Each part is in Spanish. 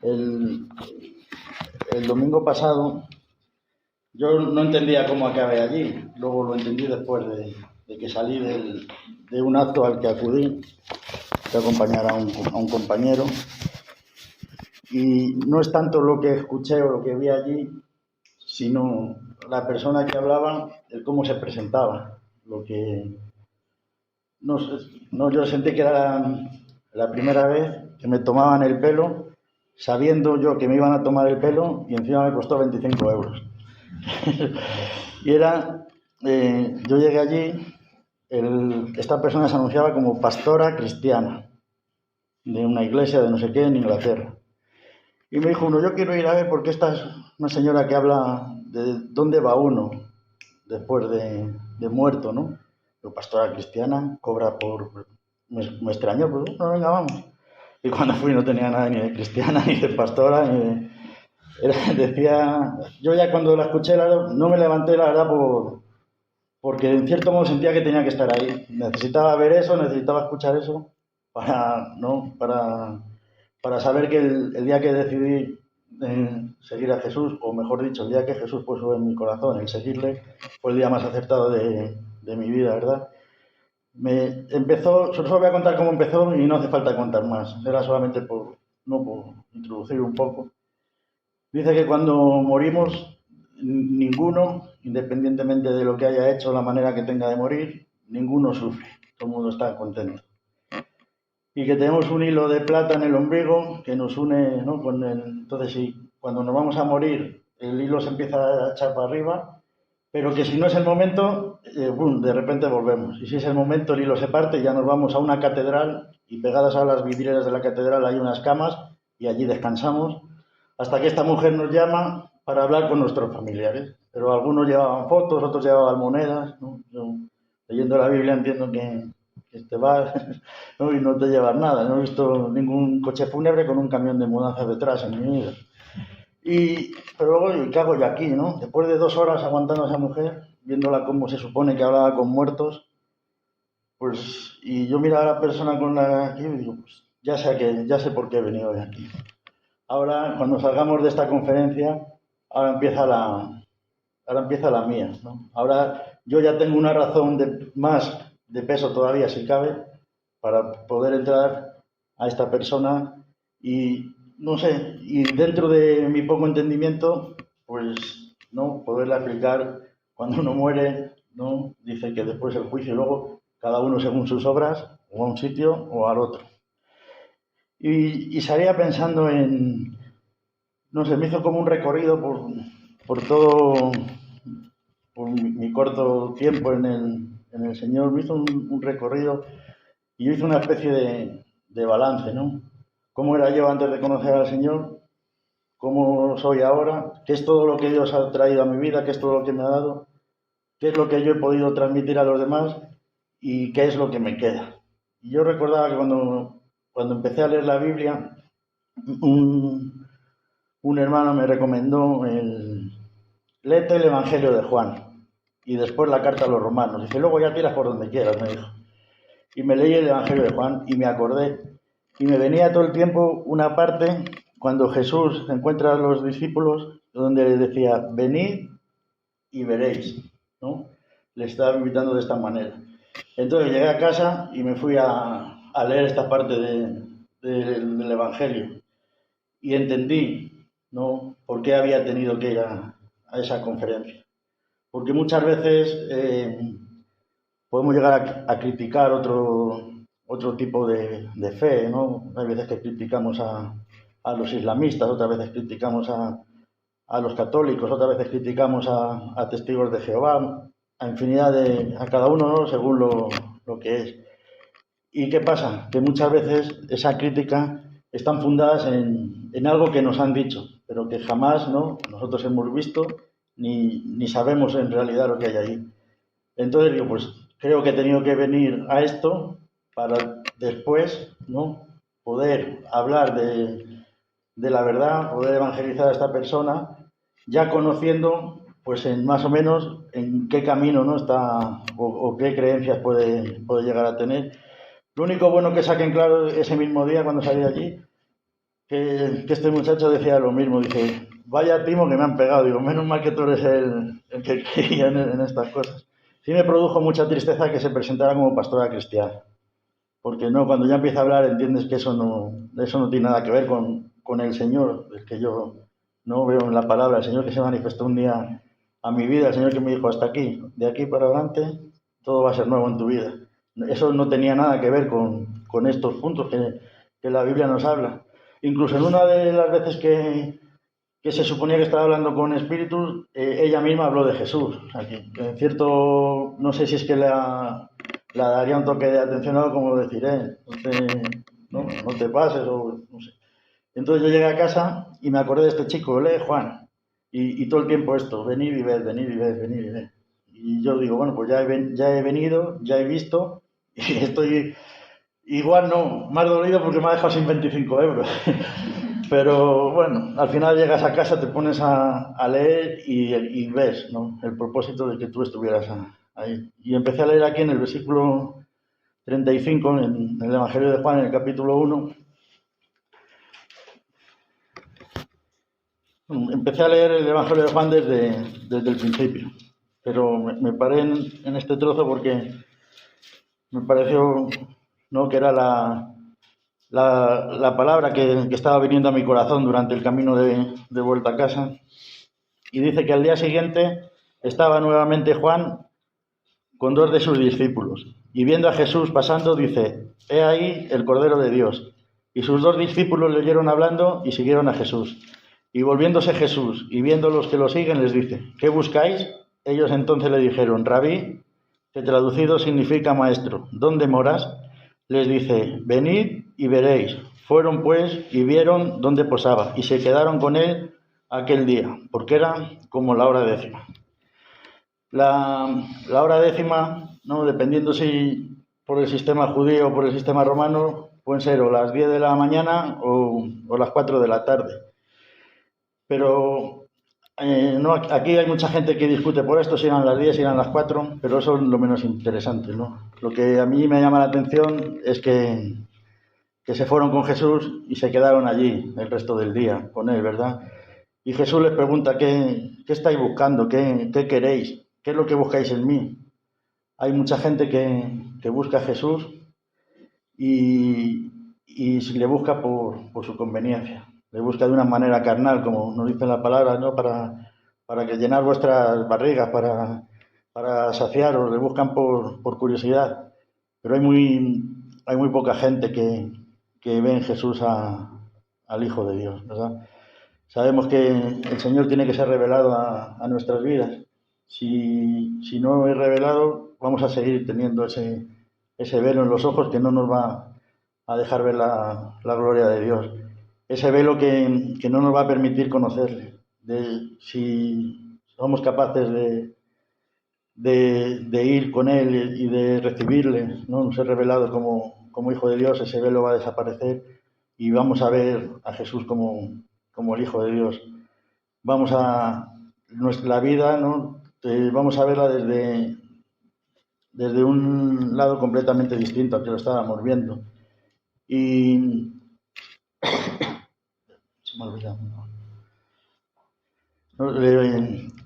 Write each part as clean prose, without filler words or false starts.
El, el domingo pasado yo no entendía cómo acabé allí, luego lo entendí después de que salí de un acto al que acudí, que acompañar a un compañero, y no es tanto lo que escuché o lo que vi allí, sino la persona que hablaba, el cómo se presentaba, lo que no, no, yo sentí que era la primera vez que me tomaban el pelo, sabiendo yo que me iban a tomar el pelo y encima me costó 25 euros. Y era, yo llegué allí, esta persona se anunciaba como pastora cristiana de una iglesia de no sé qué en Inglaterra. Y me dijo uno, yo quiero ir a ver porque esta es una señora que habla de dónde va uno después de muerto, ¿no? Pero pastora cristiana, cobra por... Me extrañó, pues, no, venga, vamos. Y cuando fui no tenía nada ni de cristiana, ni de pastora, ni de... decía, yo ya cuando la escuché no me levanté, la verdad, porque en cierto modo sentía que tenía que estar ahí. Necesitaba ver eso, necesitaba escuchar eso para, ¿no? para saber que el día que decidí seguir a Jesús, o mejor dicho, el día que Jesús puso en mi corazón el seguirle, fue el día más acertado de mi vida, ¿verdad? Me empezó, solo voy a contar cómo empezó y no hace falta contar más, era solamente por introducir un poco. Dice que cuando morimos, ninguno, independientemente de lo que haya hecho, la manera que tenga de morir, ninguno sufre, todo el mundo está contento. Y que tenemos un hilo de plata en el ombligo que nos une, ¿no? Entonces, si cuando nos vamos a morir, el hilo se empieza a echar para arriba, pero que si no es el momento, boom, de repente volvemos. Y si es el momento, el hilo se parte y ya nos vamos a una catedral y pegadas a las vidrieras de la catedral hay unas camas y allí descansamos hasta que esta mujer nos llama para hablar con nuestros familiares. Pero algunos llevaban fotos, otros llevaban monedas, ¿no? Yo, leyendo la Biblia entiendo que te vas, ¿no? Y no te llevas nada. No he visto ningún coche fúnebre con un camión de mudanza detrás en mi vida. Pero luego, ¿qué hago yo aquí, no? Después de 2 horas aguantando a esa mujer, viéndola como se supone que hablaba con muertos, pues, y yo miraba a la persona con la que y digo, pues, ya sé por qué he venido de aquí. Ahora, cuando salgamos de esta conferencia, ahora empieza la mía, ¿no? Ahora yo ya tengo una razón más de peso todavía, si cabe, para poder entrar a esta persona y, no sé, y dentro de mi poco entendimiento, pues, ¿no? Poderle aplicar cuando uno muere, ¿no? Dice que después el juicio y luego cada uno según sus obras, o a un sitio o al otro. Y salía pensando no sé, me hizo como un recorrido por todo, por mi corto tiempo en el Señor, me hizo un recorrido y yo hice una especie de balance, ¿no? ¿Cómo era yo antes de conocer al Señor? ¿Cómo soy ahora? ¿Qué es todo lo que Dios ha traído a mi vida? ¿Qué es todo lo que me ha dado? ¿Qué es lo que yo he podido transmitir a los demás? ¿Y qué es lo que me queda? Y yo recordaba que cuando empecé a leer la Biblia, un, un hermano me recomendó léete el Evangelio de Juan y después la carta a los romanos. Dice, luego ya tiras por donde quieras, me dijo. Y me leí el Evangelio de Juan y me acordé. Y me venía todo el tiempo una parte cuando Jesús encuentra a los discípulos donde les decía, venid y veréis, ¿no? Le estaba invitando de esta manera. Entonces llegué a casa y me fui a leer esta parte del Evangelio y entendí, ¿no? Por qué había tenido que ir a esa conferencia. Porque muchas veces podemos llegar a criticar otro tipo de fe, ¿no? Hay veces que criticamos a los islamistas, otras veces criticamos a los católicos, otras veces criticamos a testigos de Jehová, a infinidad a cada uno, ¿no? Según lo que es. ¿Y qué pasa? Que muchas veces esa crítica están fundadas en algo que nos han dicho, pero que jamás, ¿no? Nosotros hemos visto ni sabemos en realidad lo que hay ahí. Entonces digo, pues creo que he tenido que venir a esto para después, ¿no? Poder hablar de la verdad, poder evangelizar a esta persona, ya conociendo, pues en más o menos en qué camino no está o qué creencias puede llegar a tener. Lo único bueno que saqué en claro ese mismo día cuando salí de allí, que este muchacho decía lo mismo, dice, vaya timo que me han pegado, digo, menos mal que tú eres el que creía en estas cosas. Sí me produjo mucha tristeza que se presentara como pastora cristiana, porque no, cuando ya empieza a hablar entiendes que eso no tiene nada que ver con el Señor, el que yo no veo en la palabra, el Señor que se manifestó un día a mi vida, el Señor que me dijo hasta aquí, de aquí para adelante todo va a ser nuevo en tu vida. Eso no tenía nada que ver con estos puntos que la Biblia nos habla. Incluso en una de las veces que se suponía que estaba hablando con espíritus, ella misma habló de Jesús. O sea, que en cierto, no sé si es que la daría un toque de atención a algo como decir, no te pases o no sé. Entonces yo llegué a casa y me acordé de este chico, lee Juan, y todo el tiempo esto, venid y ved, venid y ved, venid y ved. Y yo digo, bueno, pues ya he venido, ya he visto, y estoy igual no, más dolido porque me ha dejado sin 25 euros. Pero bueno, al final llegas a casa, te pones a leer y ves, ¿no?, el propósito de que tú estuvieras ahí. Y empecé a leer aquí en el versículo 35, en el Evangelio de Juan, en el capítulo 1. Empecé a leer el Evangelio de Juan desde el principio, pero me paré en este trozo porque me pareció, ¿no?, que era la palabra que estaba viniendo a mi corazón durante el camino de vuelta a casa. Y dice que al día siguiente estaba nuevamente Juan con dos de sus discípulos, y viendo a Jesús pasando, dice, he ahí el Cordero de Dios. Y sus dos discípulos le oyeron hablando y siguieron a Jesús. Y volviéndose Jesús y viendo los que lo siguen, les dice, ¿qué buscáis? Ellos entonces le dijeron, Rabí, que traducido significa maestro, ¿dónde moras? Les dice, venid y veréis. Fueron pues y vieron dónde posaba, y se quedaron con él aquel día, porque era como la hora décima. La hora décima, ¿no?, dependiendo si por el sistema judío o por el sistema romano, pueden ser o las 10 de la mañana o las 4 de la tarde. Pero no, aquí hay mucha gente que discute por esto, si eran las 10, si eran las 4, pero eso es lo menos interesante, ¿no? Lo que a mí me llama la atención es que se fueron con Jesús y se quedaron allí el resto del día con él, ¿verdad? Y Jesús les pregunta, ¿qué estáis buscando? ¿Qué queréis? ¿Qué es lo que buscáis en mí? Hay mucha gente que busca a Jesús y le busca por su conveniencia. Le busca de una manera carnal, como nos dice la palabra, ¿no?, para que llenar vuestras barrigas, para saciaros, le buscan por curiosidad. Pero hay muy poca gente que ve en Jesús al Hijo de Dios, ¿verdad? Sabemos que el Señor tiene que ser revelado a nuestras vidas. Si no es revelado, vamos a seguir teniendo ese velo en los ojos que no nos va a dejar ver la gloria de Dios. Ese velo que no nos va a permitir conocerle. Si somos capaces de ir con Él y de recibirle, ¿no?, ser revelado como Hijo de Dios, ese velo va a desaparecer y vamos a ver a Jesús como el Hijo de Dios. Vamos a la vida, ¿no?, vamos a verla desde un lado completamente distinto al que lo estábamos viendo. Y se me ha olvidado.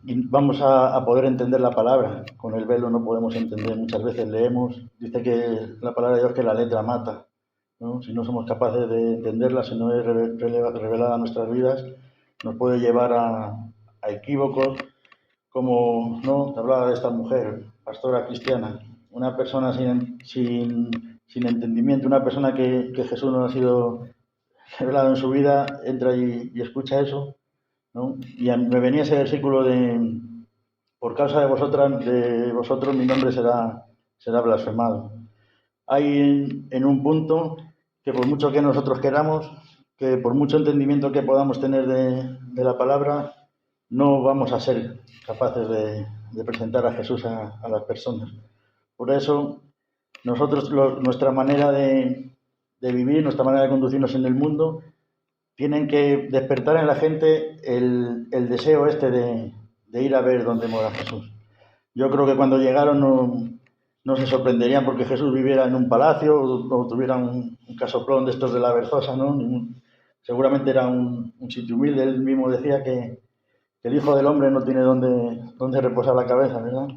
Y vamos a poder entender la palabra. Con el velo no podemos entender. Muchas veces leemos, dice que la palabra de Dios que la letra mata, ¿no? Si no somos capaces de entenderla, si no es revelada a nuestras vidas, nos puede llevar a equívocos, como, ¿no?, te hablaba de esta mujer, pastora cristiana, una persona sin entendimiento, una persona que Jesús no ha sido revelado en su vida, entra y escucha eso, ¿no? Y me venía ese versículo de, por causa de vosotros mi nombre será blasfemado. Hay en un punto que por mucho que nosotros queramos, que por mucho entendimiento que podamos tener de la palabra, no vamos a ser capaces de presentar a Jesús a las personas. Por eso, nosotros, nuestra manera de vivir, nuestra manera de conducirnos en el mundo, tienen que despertar en la gente el deseo de ir a ver dónde mora Jesús. Yo creo que cuando llegaron no se sorprenderían porque Jesús viviera en un palacio o tuviera un casoplón de estos de la Berzosa, ¿no? seguramente era un sitio humilde. Él mismo decía que el Hijo del Hombre no tiene dónde reposar la cabeza, ¿verdad?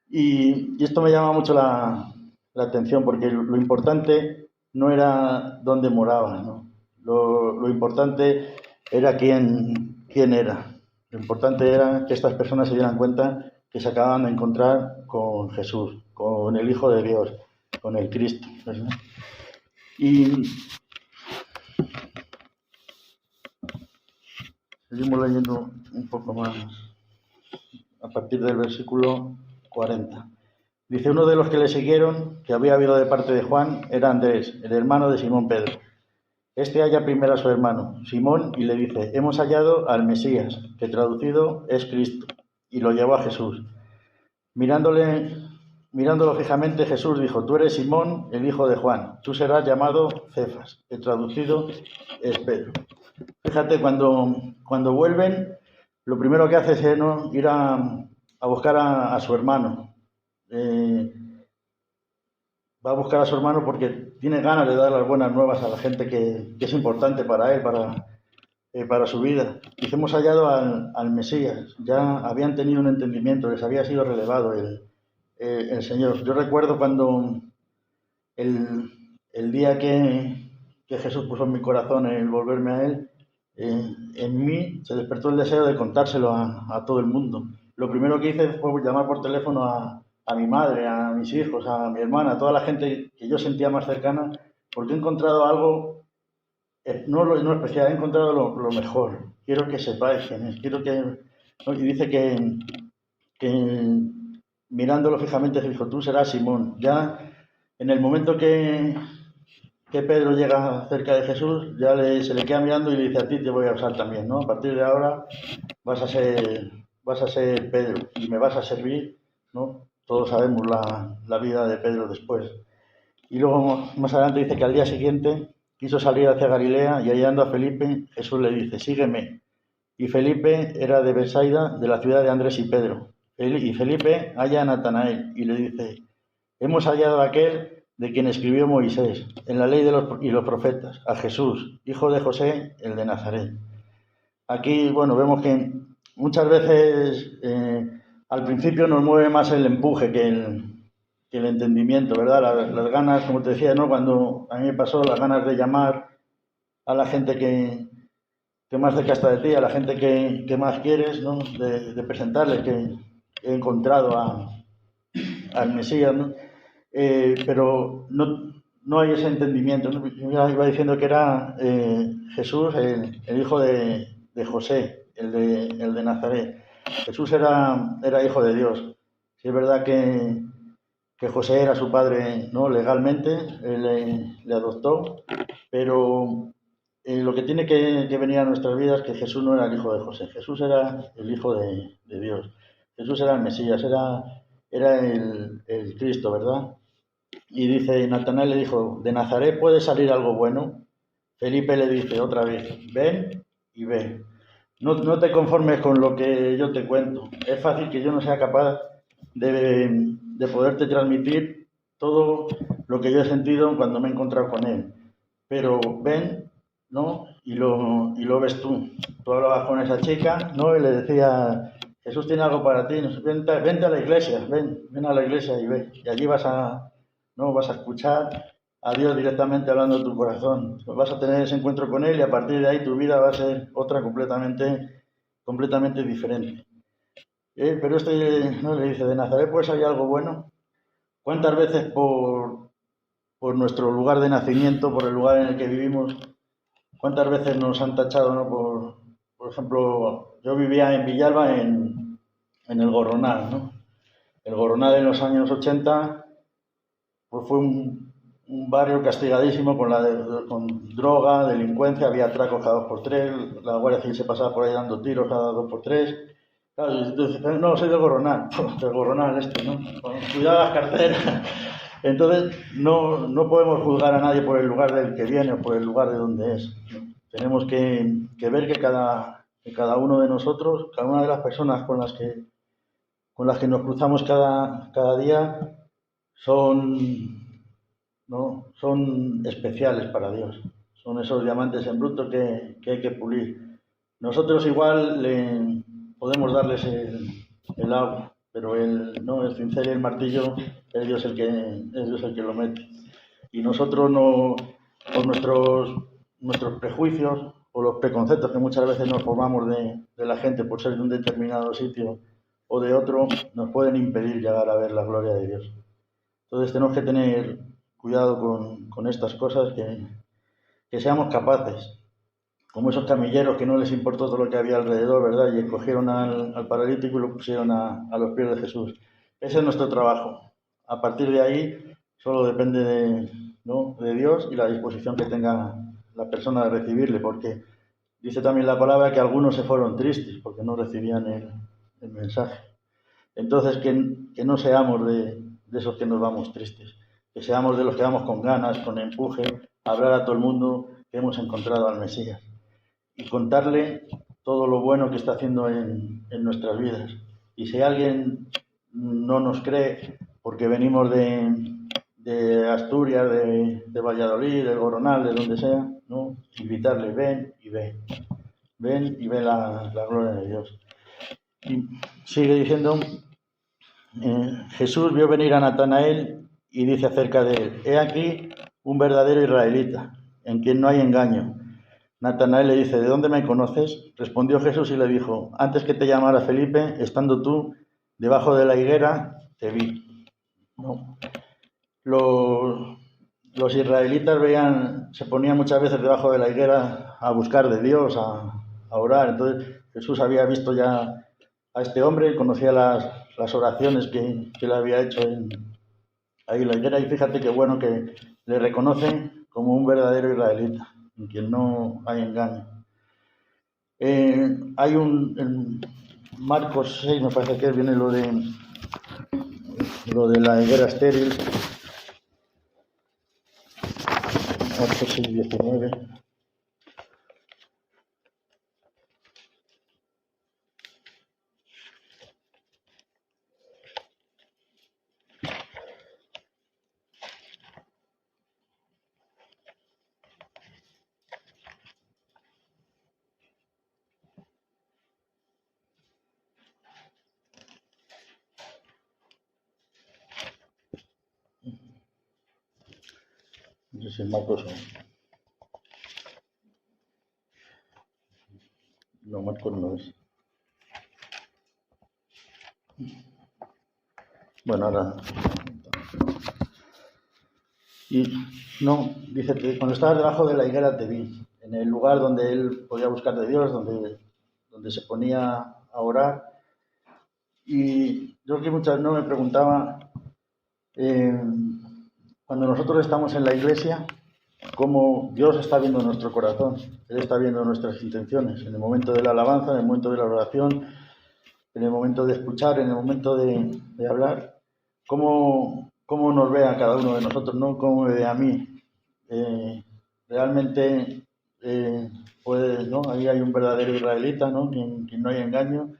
Y esto me llama mucho la atención, porque lo importante no era dónde moraba, ¿no? Lo importante era quién era. Lo importante era que estas personas se dieran cuenta que se acababan de encontrar con Jesús, con el Hijo de Dios, con el Cristo, ¿verdad? Y seguimos leyendo un poco más a partir del versículo 40. Dice: uno de los que le siguieron, que había habido de parte de Juan, era Andrés, el hermano de Simón Pedro. Este halla primero a su hermano, Simón, y le dice: hemos hallado al Mesías, que traducido es Cristo, y lo llevó a Jesús. Mirándolo fijamente, Jesús dijo: tú eres Simón, el hijo de Juan, tú serás llamado Cefas, que traducido es Pedro. Fíjate, cuando vuelven, lo primero que hace es, ¿no?, ir a buscar a su hermano. Va a buscar a su hermano porque tiene ganas de dar las buenas nuevas a la gente que es importante para él, para su vida. Dice: hemos hallado al Mesías. Ya habían tenido un entendimiento, les había sido relevado el Señor. Yo recuerdo cuando el día que Jesús puso en mi corazón el volverme a Él, en mí se despertó el deseo de contárselo a todo el mundo. Lo primero que hice fue llamar por teléfono a mi madre, a mis hijos, a mi hermana, a toda la gente que yo sentía más cercana, porque he encontrado algo, no especial, he encontrado lo mejor. Quiero que sepáis quién es, quiero que... ¿no? Y dice que mirándolo fijamente dijo: tú serás Simón. Ya en el momento que Pedro llega cerca de Jesús, ya se le queda mirando y le dice: a ti te voy a usar también, ¿no? A partir de ahora vas a ser Pedro y me vas a servir, ¿no? Todos sabemos la vida de Pedro después. Y luego más adelante dice que al día siguiente quiso salir hacia Galilea, y hallando a Felipe, Jesús le dice: sígueme. Y Felipe era de Betsaida, de la ciudad de Andrés y Pedro. Y Felipe halla a Natanael y le dice: hemos hallado a aquel de quien escribió Moisés en la ley y los profetas, a Jesús, hijo de José, el de Nazaret. Aquí, bueno, vemos que muchas veces al principio nos mueve más el empuje que el entendimiento, ¿verdad? Las ganas, como te decía, ¿no? Cuando a mí me pasó, las ganas de llamar a la gente que más cerca está de ti, a la gente que más quieres, ¿no? De presentarles que he encontrado al Mesías, ¿no? Pero no hay ese entendimiento, ¿no? Ya iba diciendo que era Jesús, el hijo de José, el de Nazaret. Jesús era hijo de Dios. Sí, es verdad que José era su padre, ¿no? Legalmente, él le adoptó, pero lo que tiene que venir a nuestras vidas es que Jesús no era el hijo de José, Jesús era el hijo de Dios. Jesús era el Mesías, era el Cristo, ¿verdad? Y dice, Natanael le dijo: ¿de Nazaret puede salir algo bueno? Felipe le dice otra vez: ven y ve. No te conformes con lo que yo te cuento. Es fácil que yo no sea capaz de poderte transmitir todo lo que yo he sentido cuando me he encontrado con él. Pero ven, ¿no? Y lo ves tú. Tú hablabas con esa chica, ¿no? Y le decía: Jesús tiene algo para ti. Vente a la iglesia, ven a la iglesia y ve. Y allí vas a escuchar a Dios directamente hablando a tu corazón. Vas a tener ese encuentro con Él, y a partir de ahí tu vida va a ser otra completamente diferente. Pero no le dice: ¿de Nazaret pues hay algo bueno? ¿Cuántas veces por nuestro lugar de nacimiento, por el lugar en el que vivimos, cuántas veces nos han tachado, ¿no? Por ejemplo, yo vivía en Villalba, en el Gorronal, ¿no? El Gorronal en los años 80 pues fue un barrio castigadísimo con droga, delincuencia, había atracos cada 2 por 3, la Guardia Civil se pasaba por ahí dando tiros cada 2 por 3. Claro, entonces, no, soy del Gorronal, del Gorronal ¿no? Cuidado las carteras. Entonces, no podemos juzgar a nadie por el lugar del que viene o por el lugar de donde es. Tenemos que ver que cada uno de nosotros, cada una de las personas con las que nos cruzamos cada día, son especiales para Dios. son esos diamantes en bruto que hay que pulir. Nosotros igual podemos darles el agua, pero el cincel y el martillo es Dios el que lo mete. Y nosotros no, por nuestros prejuicios o los preconceptos que muchas veces nos formamos de la gente por ser de un determinado sitio o de otro, nos pueden impedir llegar a ver la gloria de Dios. Entonces tenemos que tener cuidado con estas cosas, que seamos capaces, como esos camilleros que no les importó todo lo que había alrededor, ¿verdad? Y escogieron al paralítico y lo pusieron a los pies de Jesús. Ese es nuestro trabajo. A partir de ahí solo depende de Dios y la disposición que tenga la persona de recibirle, porque dice también la palabra que algunos se fueron tristes porque no recibían el mensaje. Entonces, que no seamos de esos que nos vamos tristes, que seamos de los que vamos con ganas, con empuje, a hablar a todo el mundo que hemos encontrado al Mesías y contarle todo lo bueno que está haciendo en nuestras vidas. Y si alguien no nos cree porque venimos de Asturias, de Valladolid, del Goronal, de donde sea, ¿no? Invitarle, ven y ve. Ven y ve la gloria de Dios. Y sigue diciendo, Jesús vio venir a Natanael y dice acerca de él, he aquí un verdadero israelita, en quien no hay engaño. Natanael le dice, ¿de dónde me conoces? Respondió Jesús y le dijo, antes que te llamara Felipe, estando tú debajo de la higuera, te vi. ¿No? Los israelitas se ponían muchas veces debajo de la higuera a buscar de Dios, a orar. Entonces Jesús había visto ya a este hombre, conocía las oraciones que le había hecho ahí en la higuera, y fíjate qué bueno que le reconocen como un verdadero israelita, en quien no hay engaño. Hay en Marcos 6, me parece que viene lo de la higuera estéril. Marcos 6, 19. No sé si es Marcos o... No, Marcos no es. Bueno, ahora... Y no, dice que cuando estabas debajo de la higuera te vi, en el lugar donde él podía buscar de Dios, donde se ponía a orar. Y yo que muchas no me preguntaba, cuando nosotros estamos en la iglesia, cómo Dios está viendo nuestro corazón, Él está viendo nuestras intenciones, en el momento de la alabanza, en el momento de la oración, en el momento de escuchar, en el momento de hablar, cómo nos ve a cada uno de nosotros, ¿no? Cómo me ve a mí. Realmente ¿no? Ahí hay un verdadero israelita, ¿no? Quien no hay engaño,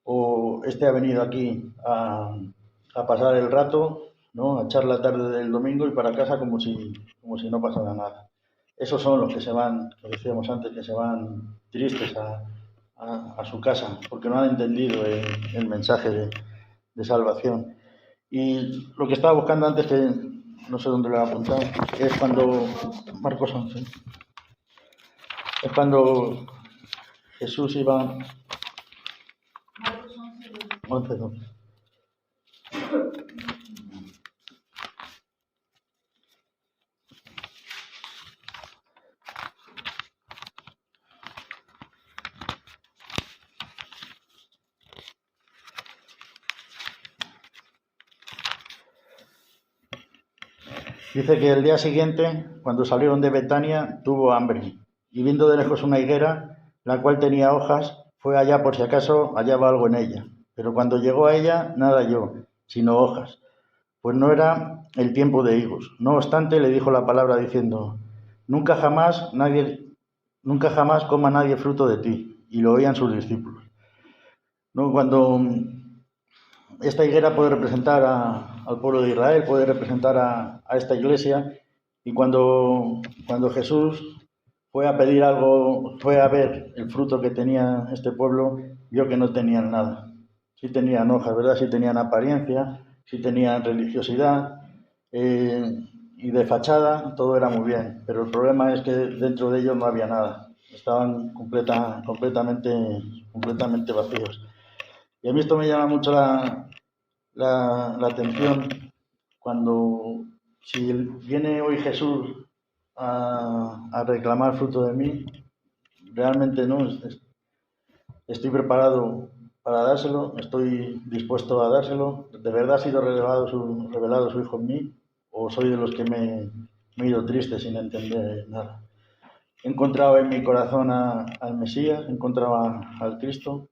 o ha venido aquí a pasar el rato, ¿no? A echar la tarde del domingo y para casa como si no pasara nada. Esos son los que se van, lo decíamos antes, que se van tristes a su casa porque no han entendido el mensaje de salvación. Y lo que estaba buscando antes, que no sé dónde lo he apuntado, es cuando Marcos 11, es cuando Jesús iba 11, 12. Dice que el día siguiente, cuando salieron de Betania, tuvo hambre, y viendo de lejos una higuera, la cual tenía hojas, fue allá por si acaso hallaba algo en ella. Pero cuando llegó a ella, nada halló, sino hojas, pues no era el tiempo de higos. No obstante, le dijo la palabra diciendo, nunca jamás coma nadie fruto de ti. Y lo oían sus discípulos. ¿No? Cuando esta higuera puede representar al pueblo de Israel, puede representar a esta iglesia, Y cuando Jesús fue a pedir algo, fue a ver el fruto que tenía este pueblo, vio que no tenían nada. Sí tenían hojas, ¿verdad? Sí tenían apariencia, sí tenían religiosidad, y de fachada todo era muy bien, pero el problema es que dentro de ellos no había nada. Estaban completamente vacíos. Y a mí esto me llama mucho la atención cuando, si viene hoy Jesús a reclamar fruto de mí, realmente no, estoy preparado para dárselo, estoy dispuesto a dárselo. ¿De verdad ha sido revelado su Hijo en mí? ¿O soy de los que me he ido triste sin entender nada? ¿He encontrado en mi corazón al Mesías? ¿He encontrado al Cristo?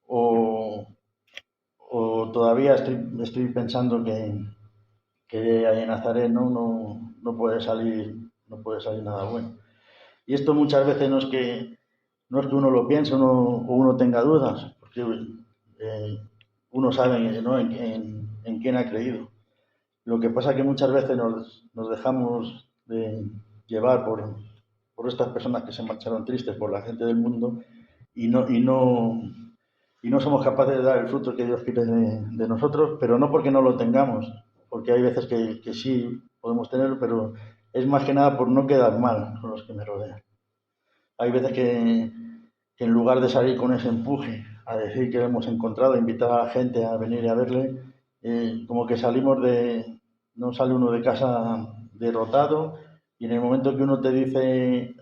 ¿O, o todavía estoy pensando que ahí en Nazaret no puede salir nada bueno? Y esto muchas veces no es que uno lo piense o uno tenga dudas, porque uno sabe, ¿no?, en quién ha creído. Lo que pasa es que muchas veces nos dejamos de llevar por estas personas que se marcharon tristes, por la gente del mundo, y no somos capaces de dar el fruto que Dios quiere de nosotros, pero no porque no lo tengamos, porque hay veces que sí podemos tenerlo, pero es más que nada por no quedar mal con los que me rodean. Hay veces que en lugar de salir con ese empuje a decir que lo hemos encontrado, invitar a la gente a venir y a verle, como que no sale uno de casa derrotado, y en el momento que uno te dice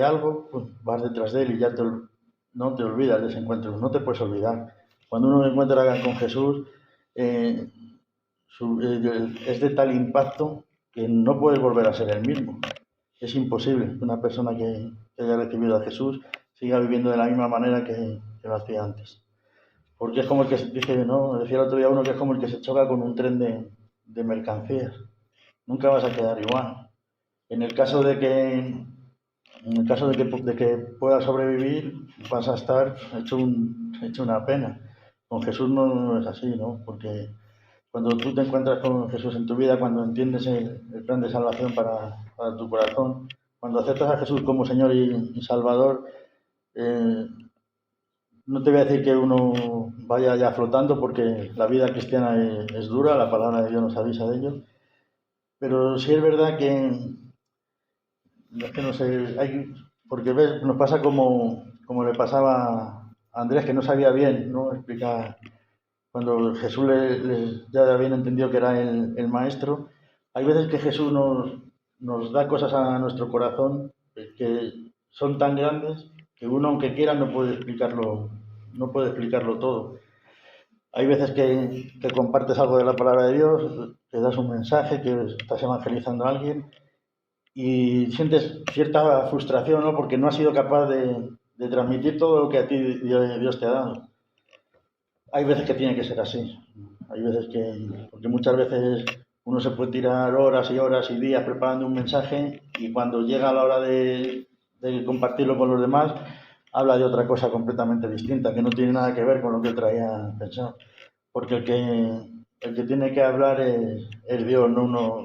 algo, pues vas detrás de él y ya no te olvidas de ese encuentro, no te puedes olvidar. Cuando uno se encuentra con Jesús, eh, es de tal impacto que no puedes volver a ser el mismo. Es imposible que una persona que haya recibido a Jesús siga viviendo de la misma manera que lo hacía antes. Porque es como el que dice, ¿no? Decía el otro día uno que es como el que se choca con un tren de mercancías. Nunca vas a quedar igual. En el caso de que, de que puedas sobrevivir, vas a estar hecho una pena. Con Jesús no es así, ¿no? Porque cuando tú te encuentras con Jesús en tu vida, cuando entiendes el plan de salvación para tu corazón, cuando aceptas a Jesús como Señor y Salvador, eh, no te voy a decir que uno vaya ya flotando, porque la vida cristiana es dura, la palabra de Dios nos avisa de ello, pero sí es verdad que no sé, porque ves, nos pasa como le pasaba a Andrés, que no sabía bien, ¿no?, explicar. Cuando Jesús ya había entendido que era el maestro, hay veces que Jesús nos da cosas a nuestro corazón que son tan grandes que uno, aunque quiera, no puede explicarlo todo. Hay veces que compartes algo de la palabra de Dios, que das un mensaje, que estás evangelizando a alguien y sientes cierta frustración, ¿no?, porque no has sido capaz de transmitir todo lo que a ti Dios te ha dado. Hay veces que tiene que ser así. Hay veces porque muchas veces uno se puede tirar horas y horas y días preparando un mensaje, y cuando llega la hora de compartirlo con los demás, habla de otra cosa completamente distinta, que no tiene nada que ver con lo que él traía pensado. Porque el que tiene que hablar es Dios, no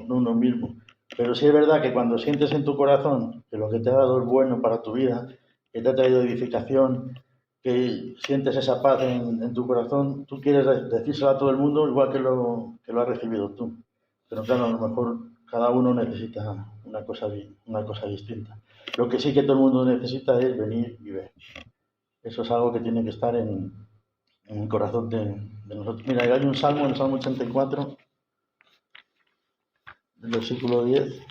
uno mismo. Pero sí es verdad que cuando sientes en tu corazón que lo que te ha dado es bueno para tu vida, que te ha traído edificación, que sientes esa paz en tu corazón, tú quieres decírselo a todo el mundo igual que lo has recibido tú. Pero claro, a lo mejor cada uno necesita una cosa distinta. Lo que sí que todo el mundo necesita es venir y ver. Eso es algo que tiene que estar en el corazón de nosotros. Mira, hay un salmo, el Salmo 84, el versículo 10.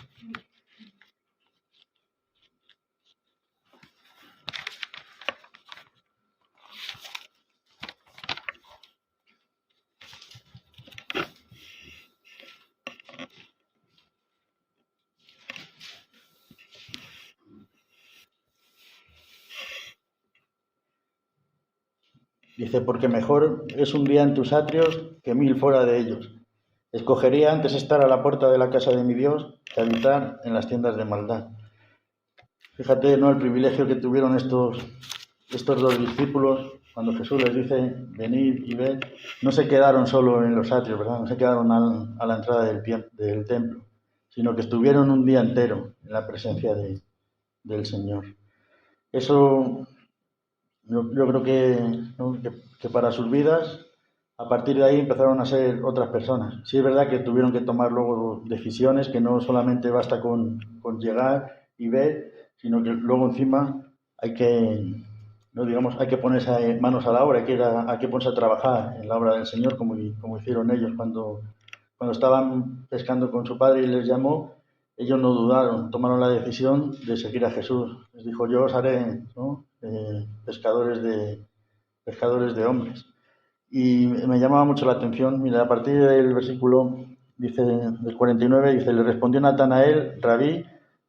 Dice, porque mejor es un día en tus atrios que 1000 fuera de ellos. Escogería antes estar a la puerta de la casa de mi Dios que habitar en las tiendas de maldad. Fíjate, ¿no?, el privilegio que tuvieron estos dos discípulos cuando Jesús les dice, venid y ved. No se quedaron solo en los atrios, ¿verdad? No se quedaron a la entrada del templo, sino que estuvieron un día entero en la presencia del Señor. Eso yo creo que, ¿no? que para sus vidas, a partir de ahí empezaron a ser otras personas. Sí es verdad que tuvieron que tomar luego decisiones, que no solamente basta con llegar y ver, sino que luego encima hay que, no digamos, hay que ponerse manos a la obra, hay que ponerse a trabajar en la obra del Señor, como hicieron ellos cuando estaban pescando con su padre y les llamó. Ellos no dudaron, tomaron la decisión de seguir a Jesús. Les dijo, yo os haré, ¿no? Pescadores de hombres. Y me llamaba mucho la atención, mira, a partir del versículo, dice, del 49, dice, le respondió Natanael, Rabí,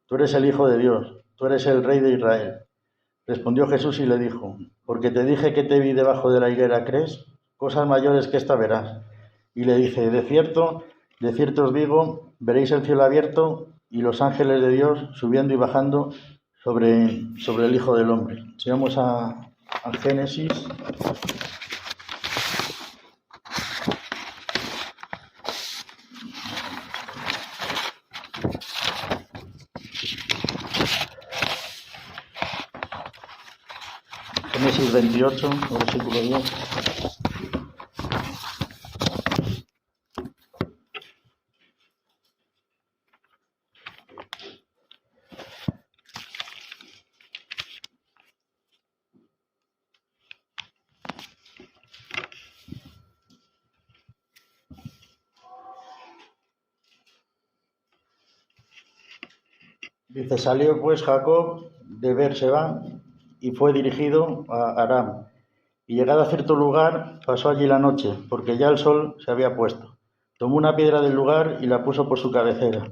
tú eres el Hijo de Dios, tú eres el Rey de Israel. Respondió Jesús y le dijo, porque te dije que te vi debajo de la higuera, ¿crees? Cosas mayores que esta verás. Y le dice, de cierto os digo, veréis el cielo abierto y los ángeles de Dios subiendo y bajando sobre el Hijo del Hombre. Si vamos a Génesis. Génesis 28, versículo 10. Dice, salió pues Jacob de Beerseba y fue dirigido a Aram. Y llegado a cierto lugar, pasó allí la noche, porque ya el sol se había puesto. Tomó una piedra del lugar y la puso por su cabecera,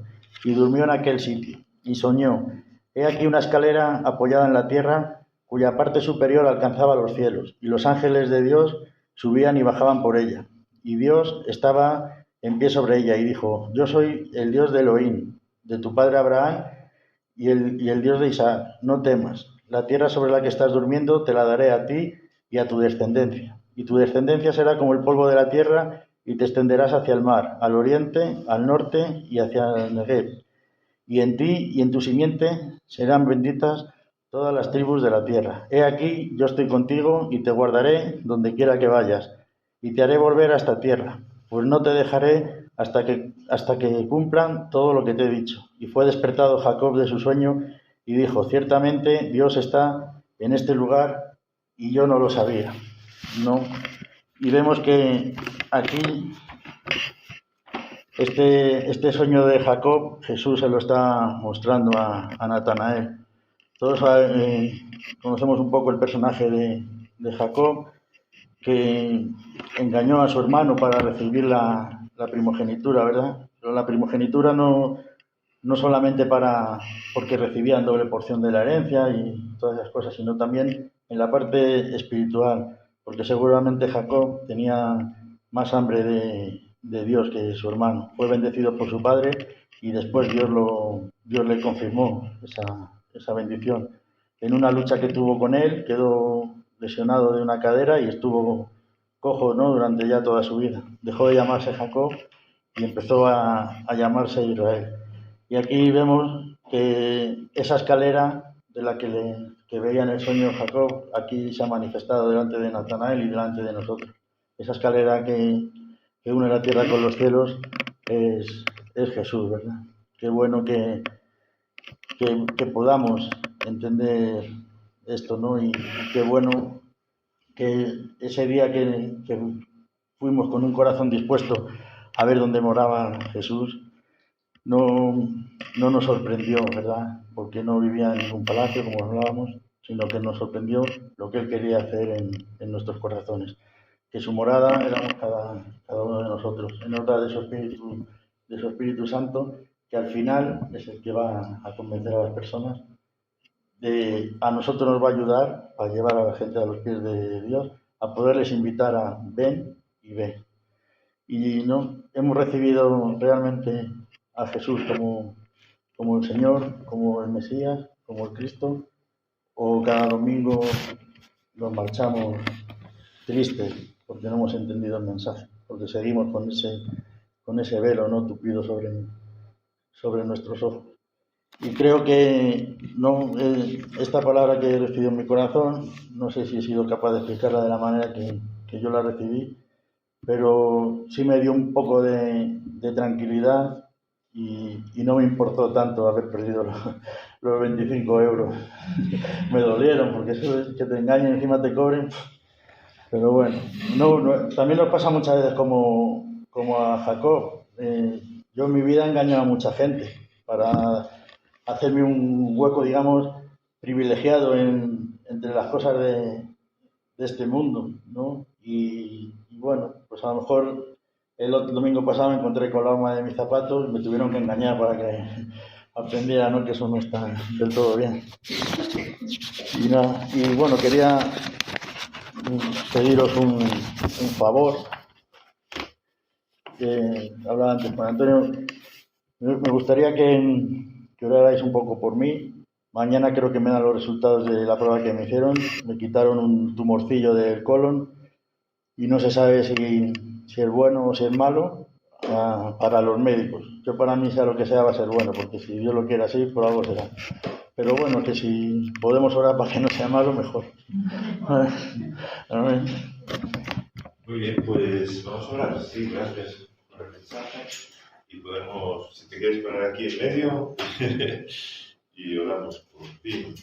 y durmió en aquel sitio. Y soñó, he aquí una escalera apoyada en la tierra, cuya parte superior alcanzaba los cielos, y los ángeles de Dios subían y bajaban por ella. Y Dios estaba en pie sobre ella, y dijo, yo soy el Dios de Elohim, de tu padre Abraham, y el Dios de Isaac, no temas. La tierra sobre la que estás durmiendo te la daré a ti y a tu descendencia. Y tu descendencia será como el polvo de la tierra, y te extenderás hacia el mar, al oriente, al norte y hacia el Negev. Y en ti y en tu simiente serán benditas todas las tribus de la tierra. He aquí, yo estoy contigo y te guardaré donde quiera que vayas, y te haré volver a esta tierra, pues no te dejaré hasta que cumplan todo lo que te he dicho. Y fue despertado Jacob de su sueño y dijo, ciertamente Dios está en este lugar y yo no lo sabía. ¿No? Y vemos que aquí este sueño de Jacob, Jesús se lo está mostrando a Natanael. Todos conocemos un poco el personaje de Jacob, que engañó a su hermano para recibir la primogenitura, ¿verdad? Pero la primogenitura no solamente porque recibían doble porción de la herencia y todas esas cosas, sino también en la parte espiritual, porque seguramente Jacob tenía más hambre de Dios que su hermano. Fue bendecido por su padre y después Dios le confirmó esa bendición. En una lucha que tuvo con él, quedó lesionado de una cadera y estuvo cojo, ¿no? Durante ya toda su vida. Dejó de llamarse Jacob y empezó a llamarse Israel. Y aquí vemos que esa escalera de la que veía en el sueño Jacob, aquí se ha manifestado delante de Natanael y delante de nosotros. Esa escalera que une la tierra con los cielos es Jesús, ¿verdad? Qué bueno que podamos entender esto, ¿no? Y qué bueno que ese día que fuimos con un corazón dispuesto a ver dónde moraba Jesús, no nos sorprendió, ¿verdad? Porque no vivía en ningún palacio, como hablábamos, sino que nos sorprendió lo que Él quería hacer en nuestros corazones. Que su morada éramos cada uno de nosotros, en honra de su Espíritu Santo, que al final es el que va a convencer a las personas. A nosotros nos va a ayudar a llevar a la gente a los pies de Dios, a poderles invitar a ven y ve. Y no hemos recibido realmente a Jesús como el Señor, como el Mesías, como el Cristo, o cada domingo nos marchamos tristes porque no hemos entendido el mensaje, porque seguimos con ese velo no tupido sobre nuestros ojos. Y creo que no, esta palabra que he recibido en mi corazón, no sé si he sido capaz de explicarla de la manera que yo la recibí, pero sí me dio un poco de tranquilidad y no me importó tanto haber perdido los 25 euros. Me dolieron porque eso es que te engañen y encima te cobren. Pero bueno, también nos pasa muchas veces como a Jacob. Yo en mi vida he engañado a mucha gente para hacerme un hueco, digamos, privilegiado entre las cosas de este mundo, ¿no? Y bueno, pues a lo mejor el otro domingo pasado me encontré con la horma de mis zapatos y me tuvieron que engañar para que aprendiera, ¿no? Que eso no está del todo bien. Y nada, y bueno, quería pediros un favor que hablaba antes con Antonio. Me gustaría que orarais un poco por mí. Mañana creo que me dan los resultados de la prueba que me hicieron. Me quitaron un tumorcillo del colon y no se sabe si es bueno o si es malo para los médicos. Yo para mí sea lo que sea va a ser bueno, porque si Dios lo quiere así, por algo será. Pero bueno, que si podemos orar para que no sea malo, mejor. Amén. Muy bien, pues vamos a orar. Sí, gracias por el mensaje. Y podemos, si te quieres poner aquí en medio, y oramos por ti.